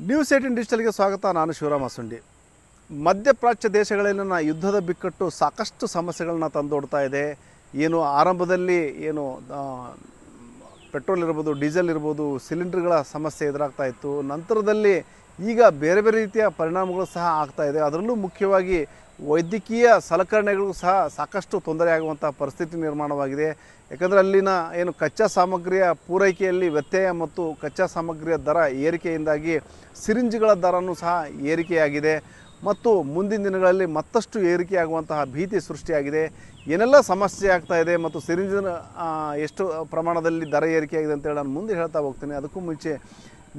News18 ಡಿಜಿಟಲ್ಗೆ ಸ್ವಾಗತ. ನಾನು ಶಿವರಾಮ ಸುಂಡಿ. ಮಧ್ಯಪ್ರಾಚ್ಯ ದೇಶಗಳಲ್ಲಿನ ಯುದ್ಧದ ಬಿಕ್ಕಟ್ಟು ಸಾಕಷ್ಟು ಸಮಸ್ಯೆಗಳನ್ನ ತಂದೊಡ್ತಾ ಇದೆ. ಏನು ಆರಂಭದಲ್ಲಿ ಏನು ಪೆಟ್ರೋಲ್ ಇರ್ಬೋದು, ಡೀಸೆಲ್ ಇರ್ಬೋದು, ಸಿಲಿಂಡರ್ಗಳ ಸಮಸ್ಯೆ ಎದುರಾಗ್ತಾ ಇತ್ತು. ನಂತರದಲ್ಲಿ ಈಗ ಬೇರೆ ಬೇರೆ ರೀತಿಯ ಪರಿಣಾಮಗಳು ಸಹ ಆಗ್ತಾ ಇದೆ. ಅದರಲ್ಲೂ ಮುಖ್ಯವಾಗಿ ವೈದ್ಯಕೀಯ ಸಲಕರಣೆಗಳು ಸಹ ಸಾಕಷ್ಟು ತೊಂದರೆಯಾಗುವಂಥ ಪರಿಸ್ಥಿತಿ ನಿರ್ಮಾಣವಾಗಿದೆ. ಯಾಕಂದರೆ ಅಲ್ಲಿನ ಏನು ಕಚ್ಚಾ ಸಾಮಗ್ರಿಯ ಪೂರೈಕೆಯಲ್ಲಿ ವ್ಯತ್ಯಯ ಮತ್ತು ಕಚ್ಚಾ ಸಾಮಗ್ರಿಯ ದರ ಏರಿಕೆಯಿಂದಾಗಿ ಸಿರಿಂಜ್ಗಳ ದರನೂ ಸಹ ಏರಿಕೆಯಾಗಿದೆ ಮತ್ತು ಮುಂದಿನ ದಿನಗಳಲ್ಲಿ ಮತ್ತಷ್ಟು ಏರಿಕೆಯಾಗುವಂತಹ ಭೀತಿ ಸೃಷ್ಟಿಯಾಗಿದೆ. ಏನೆಲ್ಲ ಸಮಸ್ಯೆ ಆಗ್ತಾ ಇದೆ ಮತ್ತು ಸಿರಿಂಜಿನ ಎಷ್ಟು ಪ್ರಮಾಣದಲ್ಲಿ ದರ ಏರಿಕೆಯಾಗಿದೆ ಅಂತೇಳಿ ನಾನು ಮುಂದೆ ಹೇಳ್ತಾ ಹೋಗ್ತೀನಿ. ಅದಕ್ಕೂ ಮುಂಚೆ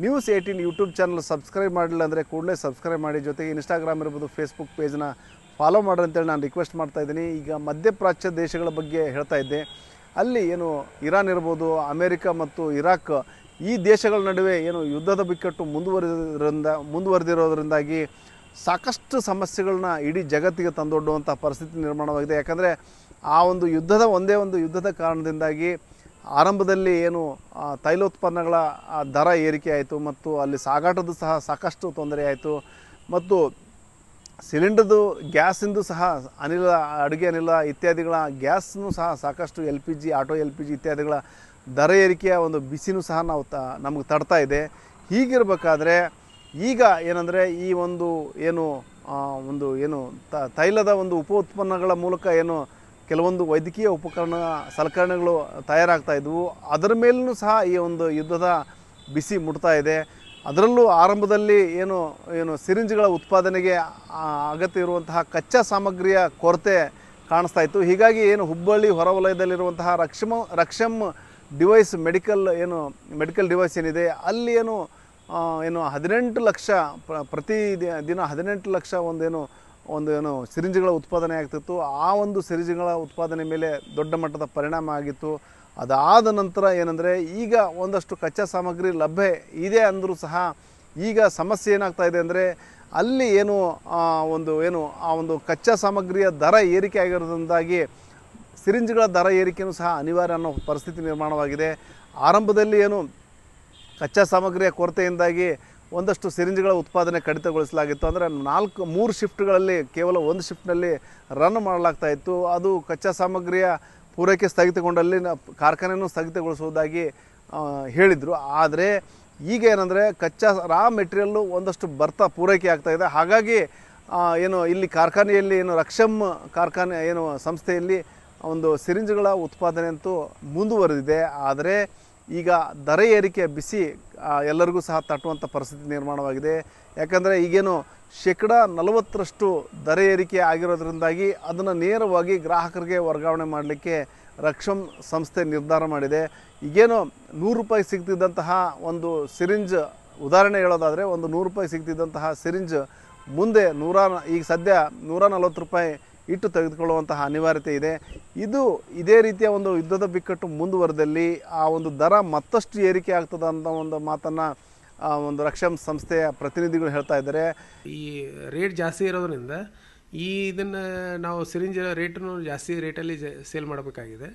ನ್ಯೂಸ್18 ಯೂಟ್ಯೂಬ್ ಚಾನಲ್ ಸಬ್ಸ್ಕ್ರೈಬ್ ಮಾಡಿಲ್ಲ ಅಂದರೆ ಕೂಡಲೇ ಸಬ್ಸ್ಕ್ರೈಬ್ ಮಾಡಿ. ಜೊತೆಗೆ ಇನ್ಸ್ಟಾಗ್ರಾಮ್ ಇರ್ಬೋದು, ಫೇಸ್ಬುಕ್ ಪೇಜ್ನ ಫಾಲೋ ಮಾಡ್ರಿ ಅಂತೇಳಿ ನಾನು ರಿಕ್ವೆಸ್ಟ್ ಮಾಡ್ತಾ ಇದ್ದೀನಿ. ಈಗ ಮಧ್ಯಪ್ರಾಚ್ಯ ದೇಶಗಳ ಬಗ್ಗೆ ಹೇಳ್ತಾ ಇದ್ದೆ. ಅಲ್ಲಿ ಏನು ಇರಾನ್ ಇರ್ಬೋದು, ಅಮೇರಿಕ ಮತ್ತು ಇರಾಕ್, ಈ ದೇಶಗಳ ನಡುವೆ ಏನು ಯುದ್ಧದ ಬಿಕ್ಕಟ್ಟು ಮುಂದುವರೆದಿರೋದ್ರಿಂದಾಗಿ ಸಾಕಷ್ಟು ಸಮಸ್ಯೆಗಳನ್ನ ಇಡೀ ಜಗತ್ತಿಗೆ ತಂದೊಡ್ಡುವಂಥ ಪರಿಸ್ಥಿತಿ ನಿರ್ಮಾಣವಾಗಿದೆ. ಯಾಕಂದರೆ ಆ ಒಂದು ಒಂದೇ ಒಂದು ಯುದ್ಧದ ಕಾರಣದಿಂದಾಗಿ ಆರಂಭದಲ್ಲಿ ಏನು ತೈಲೋತ್ಪನ್ನಗಳ ದರ ಏರಿಕೆ ಆಯಿತು ಮತ್ತು ಅಲ್ಲಿ ಸಾಗಾಟದ್ದು ಸಹ ಸಾಕಷ್ಟು ತೊಂದರೆ ಆಯಿತು ಮತ್ತು ಸಿಲಿಂಡರ್ದು ಗ್ಯಾಸಿಂದು ಸಹ ಅಡುಗೆ ಅನಿಲ ಇತ್ಯಾದಿಗಳ ಗ್ಯಾಸ್ನೂ ಸಹ ಸಾಕಷ್ಟು LPG, ಆಟೋ LPG ಇತ್ಯಾದಿಗಳ ದರ ಏರಿಕೆಯ ಒಂದು ಬಿಸಿನೂ ಸಹ ನಮಗೆ ತಡ್ತಾ ಇದೆ. ಹೀಗಿರಬೇಕಾದ್ರೆ ಈಗ ಏನಂದರೆ ಈ ಏನು ತೈಲದ ಒಂದು ಉಪ ಉತ್ಪನ್ನಗಳ ಮೂಲಕ ಏನು ಕೆಲವೊಂದು ವೈದ್ಯಕೀಯ ಸಲಕರಣೆಗಳು ತಯಾರಾಗ್ತಾ ಇದ್ವು, ಅದರ ಮೇಲೂ ಸಹ ಈ ಒಂದು ಯುದ್ಧದ ಬಿಸಿ ಮುಟ್ತಾ ಇದೆ. ಅದರಲ್ಲೂ ಆರಂಭದಲ್ಲಿ ಏನು ಸಿರಿಂಜ್ಗಳ ಉತ್ಪಾದನೆಗೆ ಅಗತ್ಯ ಇರುವಂತಹ ಕಚ್ಚಾ ಸಾಮಗ್ರಿಯ ಕೊರತೆ ಕಾಣಿಸ್ತಾ ಇತ್ತು. ಹೀಗಾಗಿ ಏನು ಹುಬ್ಬಳ್ಳಿ ಹೊರವಲಯದಲ್ಲಿರುವಂತಹ ರಕ್ಷಮ್ ಡಿವೈಸ್ ಮೆಡಿಕಲ್ ಡಿವೈಸ್ ಏನಿದೆ, ಅಲ್ಲಿ ಏನು 18 ಲಕ್ಷ ಪ್ರತಿ ದಿನ 18 ಲಕ್ಷ ಒಂದು ಸಿರಿಂಜ್ಗಳ ಉತ್ಪಾದನೆ ಆಗ್ತಿತ್ತು. ಆ ಒಂದು ಸಿರಿಂಜ್ಗಳ ಉತ್ಪಾದನೆ ಮೇಲೆ ದೊಡ್ಡ ಮಟ್ಟದ ಪರಿಣಾಮ ಆಗಿತ್ತು. ಅದಾದ ನಂತರ ಏನಂದರೆ ಈಗ ಒಂದಷ್ಟು ಕಚ್ಚಾ ಸಾಮಗ್ರಿ ಲಭ್ಯ ಇದೆ ಅಂದರೂ ಸಹ ಈಗ ಸಮಸ್ಯೆ ಏನಾಗ್ತಾ ಇದೆ ಅಂದರೆ ಅಲ್ಲಿ ಆ ಒಂದು ಕಚ್ಚಾ ಸಾಮಗ್ರಿಯ ದರ ಏರಿಕೆ ಆಗಿರೋದ್ರಿಂದಾಗಿ ಸಿರಿಂಜ್ಗಳ ದರ ಏರಿಕೆಯೂ ಸಹ ಅನಿವಾರ್ಯ ಅನ್ನೋ ಪರಿಸ್ಥಿತಿ ನಿರ್ಮಾಣವಾಗಿದೆ. ಆರಂಭದಲ್ಲಿ ಕಚ್ಚಾ ಸಾಮಗ್ರಿಯ ಕೊರತೆಯಿಂದಾಗಿ ಒಂದಷ್ಟು ಸಿರಿಂಜ್ಗಳ ಉತ್ಪಾದನೆ ಕಡಿತಗೊಳಿಸಲಾಗಿತ್ತು. ಅಂದರೆ 3 ಶಿಫ್ಟ್ಗಳಲ್ಲಿ ಕೇವಲ 1 ಶಿಫ್ಟ್ನಲ್ಲಿ ರನ್ ಮಾಡಲಾಗ್ತಾ ಇತ್ತು. ಅದು ಕಚ್ಚಾ ಸಾಮಗ್ರಿಯ ಪೂರೈಕೆ ಸ್ಥಗಿತಗೊಂಡಲ್ಲಿ ಕಾರ್ಖಾನೆಯನ್ನು ಸ್ಥಗಿತಗೊಳಿಸುವುದಾಗಿ ಹೇಳಿದರು. ಆದರೆ ಈಗ ಏನಂದರೆ ಕಚ್ಚಾ ರಾ ಮೆಟೀರಿಯಲ್ಲು ಒಂದಷ್ಟು ಪೂರೈಕೆ ಆಗ್ತಾ ಇದೆ. ಹಾಗಾಗಿ ಇಲ್ಲಿ ಕಾರ್ಖಾನೆಯಲ್ಲಿ ರಕ್ಷಮ್ ಕಾರ್ಖಾನೆ ಸಂಸ್ಥೆಯಲ್ಲಿ ಒಂದು ಸಿರಿಂಜ್ಗಳ ಉತ್ಪಾದನೆ ಅಂತೂ ಮುಂದುವರೆದಿದೆ. ಆದರೆ ಈಗ ದರ ಏರಿಕೆ ಬಿಸಿ ಎಲ್ಲರಿಗೂ ಸಹ ತಟ್ಟುವಂಥ ಪರಿಸ್ಥಿತಿ ನಿರ್ಮಾಣವಾಗಿದೆ. ಯಾಕಂದರೆ ಈಗೇನು 40% ದರ ಏರಿಕೆ ಆಗಿರೋದ್ರಿಂದಾಗಿ ಅದನ್ನು ನೇರವಾಗಿ ಗ್ರಾಹಕರಿಗೆ ವರ್ಗಾವಣೆ ಮಾಡಲಿಕ್ಕೆ ರಕ್ಷಮ್ ಸಂಸ್ಥೆ ನಿರ್ಧಾರ ಮಾಡಿದೆ. ಈಗೇನು ₹100 ಸಿಗ್ತಿದ್ದಂತಹ ಒಂದು ಸಿರಿಂಜ್, ಉದಾಹರಣೆ ಹೇಳೋದಾದರೆ ಒಂದು ₹100 ಸಿಗ್ತಿದ್ದಂತಹ ಸಿರಿಂಜ್ ಮುಂದೆ ಈಗ ಸದ್ಯ ₹140 ಇಟ್ಟು ತೆಗೆದುಕೊಳ್ಳುವಂತಹ ಅನಿವಾರ್ಯತೆ ಇದೆ. ಇದೇ ರೀತಿಯ ಒಂದು ಯುದ್ಧದ ಬಿಕ್ಕಟ್ಟು ಮುಂದುವರೆದಲ್ಲಿ ಆ ಒಂದು ದರ ಮತ್ತಷ್ಟು ಏರಿಕೆ ಆಗ್ತದೆ ಅಂತ ಒಂದು ಮಾತನ್ನು ಒಂದು ರಕ್ಷಮ್ ಸಂಸ್ಥೆಯ ಪ್ರತಿನಿಧಿಗಳು ಹೇಳ್ತಾ ಇದ್ದಾರೆ. ಈ ರೇಟ್ ಜಾಸ್ತಿ ಇರೋದ್ರಿಂದ ಇದನ್ನು ನಾವು ಸಿರಿಂಜ್ ರೇಟನ್ನು ಜಾಸ್ತಿ ರೇಟಲ್ಲಿ ಸೇಲ್ ಮಾಡಬೇಕಾಗಿದೆ.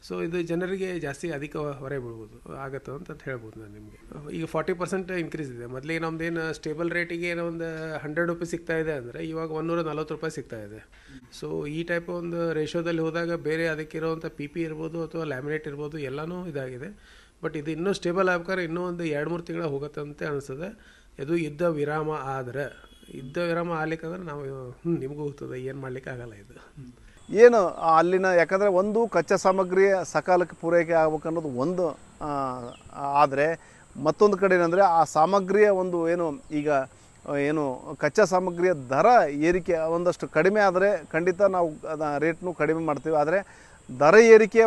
ಸೊ ಇದು ಜನರಿಗೆ ಜಾಸ್ತಿ ಅಧಿಕ ಹೊರೆ ಬೀಳ್ಬೋದು ಆಗತ್ತೆ ಅಂತ ಹೇಳ್ಬೋದು ನಾನು ನಿಮಗೆ. ಈಗ 40% ಇನ್ಕ್ರೀಸ್ ಇದೆ. ಮೊದಲಿಗೆ ನಮ್ದೇನು ಸ್ಟೇಬಲ್ ರೇಟಿಗೆ ಒಂದು ₹100 ಸಿಗ್ತಾ ಇದೆ ಅಂದರೆ ಇವಾಗ ₹140 ಸಿಗ್ತಾ ಇದೆ. ಸೊ ಈ ಟೈಪ್ ಒಂದು ರೇಷೋದಲ್ಲಿ ಹೋದಾಗ ಬೇರೆ ಅದಕ್ಕಿರೋವಂಥ PP ಇರ್ಬೋದು ಅಥವಾ ಲ್ಯಾಮಿನೇಟ್ ಇರ್ಬೋದು ಎಲ್ಲನೂ ಇದಾಗಿದೆ. ಬಟ್ ಇದು ಇನ್ನೂ ಸ್ಟೇಬಲ್ ಆಗ್ಬೇಕಾದ್ರೆ ಇನ್ನೂ ಒಂದು 2-3 ತಿಂಗಳು ಹೋಗುತ್ತಂತೆ ಅನಿಸ್ತದೆ. ಇದು ಯುದ್ಧ ವಿರಾಮ ಆಗ್ಲಿಕ್ಕಂದ್ರೆ ನಾವು ನಿಮಗೂ ಹೋಗ್ತದೆ, ಏನು ಮಾಡ್ಲಿಕ್ಕೆ ಆಗಲ್ಲ ಇದು ಅಲ್ಲಿನ. ಯಾಕಂದರೆ ಒಂದು ಕಚ್ಚಾ ಸಾಮಗ್ರಿ ಸಕಾಲಕ್ಕೆ ಪೂರೈಕೆ ಆಗ್ಬೇಕನ್ನೋದು ಒಂದು. ಆದರೆ ಮತ್ತೊಂದು ಕಡೆ ಏನಂದರೆ ಆ ಸಾಮಗ್ರಿಯ ಈಗ ಕಚ್ಚಾ ಸಾಮಗ್ರಿಯ ದರ ಏರಿಕೆ ಒಂದಷ್ಟು ಕಡಿಮೆ ಆದರೆ ಖಂಡಿತ ನಾವು ರೇಟ್ನು ಕಡಿಮೆ ಮಾಡ್ತೀವಿ. ಆದರೆ ದರ ಏರಿಕೆಯ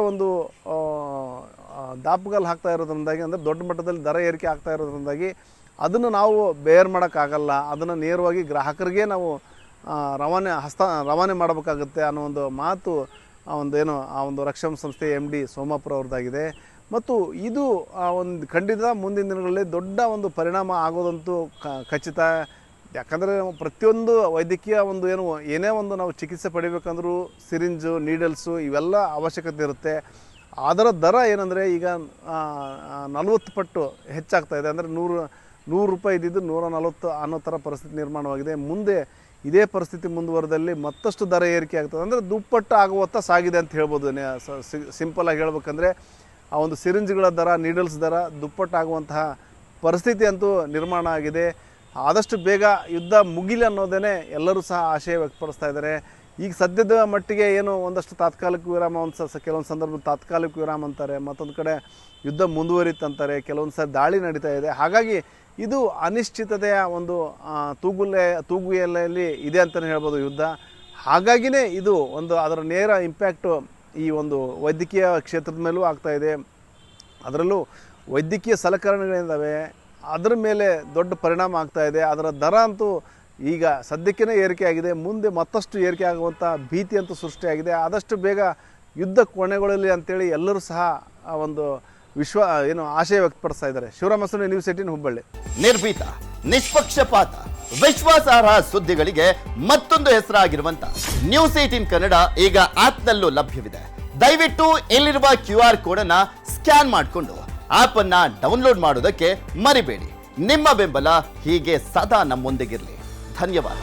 ದಾಪುಗಾಲು ಹಾಕ್ತಾ ಇರೋದ್ರಿಂದಾಗಿ, ಅಂದರೆ ದೊಡ್ಡ ಮಟ್ಟದಲ್ಲಿ ದರ ಏರಿಕೆ ಆಗ್ತಾ ಇರೋದ್ರಿಂದಾಗಿ ಅದನ್ನು ನಾವು ಬೇರ್ ಮಾಡೋಕ್ಕಾಗಲ್ಲ. ಅದನ್ನು ನೇರವಾಗಿ ಗ್ರಾಹಕರಿಗೆ ನಾವು ರವಾನೆ ಮಾಡಬೇಕಾಗುತ್ತೆ ಅನ್ನೋ ಒಂದು ಮಾತು ಆ ಒಂದು ರಕ್ಷಮ್ ಸಂಸ್ಥೆ MD ಸೋಮಾಪುರ ಅವ್ರದ್ದಾಗಿದೆ. ಮತ್ತು ಇದು ಖಂಡಿತ ಮುಂದಿನ ದಿನಗಳಲ್ಲಿ ದೊಡ್ಡ ಒಂದು ಪರಿಣಾಮ ಆಗೋದಂತೂ ಖಚಿತ. ಯಾಕಂದರೆ ಪ್ರತಿಯೊಂದು ವೈದ್ಯಕೀಯ ಏನೇ ನಾವು ಚಿಕಿತ್ಸೆ ಪಡಿಬೇಕಂದ್ರೂ ಸಿರಿಂಜು, ನೀಡಲ್ಸು ಇವೆಲ್ಲ ಅವಶ್ಯಕತೆ ಇರುತ್ತೆ. ಅದರ ದರ ಏನಂದರೆ ಈಗ 40 ಪಟ್ಟು ಹೆಚ್ಚಾಗ್ತಾ ಇದೆ. ಅಂದರೆ 100 ಇದ್ದಿದ್ದು 140 ಅನ್ನೋ ಥರ ಪರಿಸ್ಥಿತಿ ನಿರ್ಮಾಣವಾಗಿದೆ. ಮುಂದೆ ಇದೇ ಪರಿಸ್ಥಿತಿ ಮುಂದುವರೆದಲ್ಲಿ ಮತ್ತಷ್ಟು ದರ ಏರಿಕೆ ಆಗ್ತದೆ, ಅಂದರೆ ದುಪ್ಪಟ್ಟು ಆಗುವತ್ತ ಸಾಗಿದೆ ಅಂತ ಹೇಳ್ಬೋದು. ಸಿಂಪಲಾಗಿ ಹೇಳ್ಬೇಕಂದ್ರೆ ಆ ಒಂದು ಸಿರಿಂಜ್ಗಳ ದರ, ನೀಡಲ್ಸ್ ದರ ದುಪ್ಪಟ್ಟಾಗುವಂತಹ ಪರಿಸ್ಥಿತಿ ಅಂತೂ ನಿರ್ಮಾಣ ಆಗಿದೆ. ಆದಷ್ಟು ಬೇಗ ಯುದ್ಧ ಮುಗಿಲಿ ಅನ್ನೋದೇ ಎಲ್ಲರೂ ಸಹ ಆಶಯ ವ್ಯಕ್ತಪಡಿಸ್ತಾ ಇದ್ದಾರೆ. ಈಗ ಸದ್ಯದ ಮಟ್ಟಿಗೆ ಏನು ಒಂದಷ್ಟು ತಾತ್ಕಾಲಿಕ ವಿರಾಮ, ಕೆಲವೊಂದು ಸಂದರ್ಭದಲ್ಲಿ ತಾತ್ಕಾಲಿಕ ವಿರಾಮ ಅಂತಾರೆ, ಮತ್ತೊಂದು ಕಡೆ ಯುದ್ಧ ಮುಂದುವರಿತಂತಾರೆ, ಕೆಲವೊಂದು ಸಲ ದಾಳಿ ನಡೀತಾ ಇದೆ. ಹಾಗಾಗಿ ಇದು ಅನಿಶ್ಚಿತತೆಯ ಒಂದು ತೂಗುಯಲೆಯಲ್ಲಿ ಇದೆ ಅಂತಲೇ ಹೇಳ್ಬೋದು ಯುದ್ಧ. ಹಾಗಾಗಿನೇ ಇದು ಒಂದು ಅದರ ನೇರ ಇಂಪ್ಯಾಕ್ಟು ಈ ಒಂದು ವೈದ್ಯಕೀಯ ಕ್ಷೇತ್ರದ ಮೇಲೂ ಆಗ್ತಾಯಿದೆ. ಅದರಲ್ಲೂ ವೈದ್ಯಕೀಯ ಸಲಕರಣೆಗಳಿದ್ದಾವೆ, ಅದರ ಮೇಲೆ ದೊಡ್ಡ ಪರಿಣಾಮ ಆಗ್ತಾಯಿದೆ. ಅದರ ದರ ಅಂತೂ ಈಗ ಸದ್ಯಕ್ಕೇ ಏರಿಕೆ ಆಗಿದೆ, ಮುಂದೆ ಮತ್ತಷ್ಟು ಏರಿಕೆ ಆಗುವಂಥ ಭೀತಿ ಅಂತೂ ಸೃಷ್ಟಿಯಾಗಿದೆ. ಆದಷ್ಟು ಬೇಗ ಯುದ್ಧ ಕೊನೆಗೊಳ್ಳಲಿ ಅಂತೇಳಿ ಎಲ್ಲರೂ ಸಹ ಒಂದು ಆಶಯ ವ್ಯಕ್ತಪಡಿಸ್ತಾ ಇದ್ದಾರೆ. ಶಿವರಾಮ್ ಹಸನು, ನ್ಯೂಸ್ 18 ಹುಬ್ಬಳ್ಳಿ. ನಿರ್ಭೀತ, ನಿಷ್ಪಕ್ಷಪಾತ, ವಿಶ್ವಾಸಾರ್ಹ ಸುದ್ದಿಗಳಿಗೆ ಮತ್ತೊಂದು ಹೆಸರಾಗಿರುವಂತ ನ್ಯೂಸ್ 18 ಕನ್ನಡ ಈಗ ಆಪ್ನಲ್ಲೂ ಲಭ್ಯವಿದೆ. ದಯವಿಟ್ಟು ಇಲ್ಲಿರುವ QR ಕೋಡ್ ಅನ್ನ ಸ್ಕ್ಯಾನ್ ಮಾಡಿಕೊಂಡು ಆಪ್ ಅನ್ನ ಡೌನ್ಲೋಡ್ ಮಾಡೋದಕ್ಕೆ ಮರಿಬೇಡಿ. ನಿಮ್ಮ ಬೆಂಬಲ ಹೀಗೆ ಸದಾ ನಮ್ಮೊಂದಿಗಿರಲಿ. ಧನ್ಯವಾದ.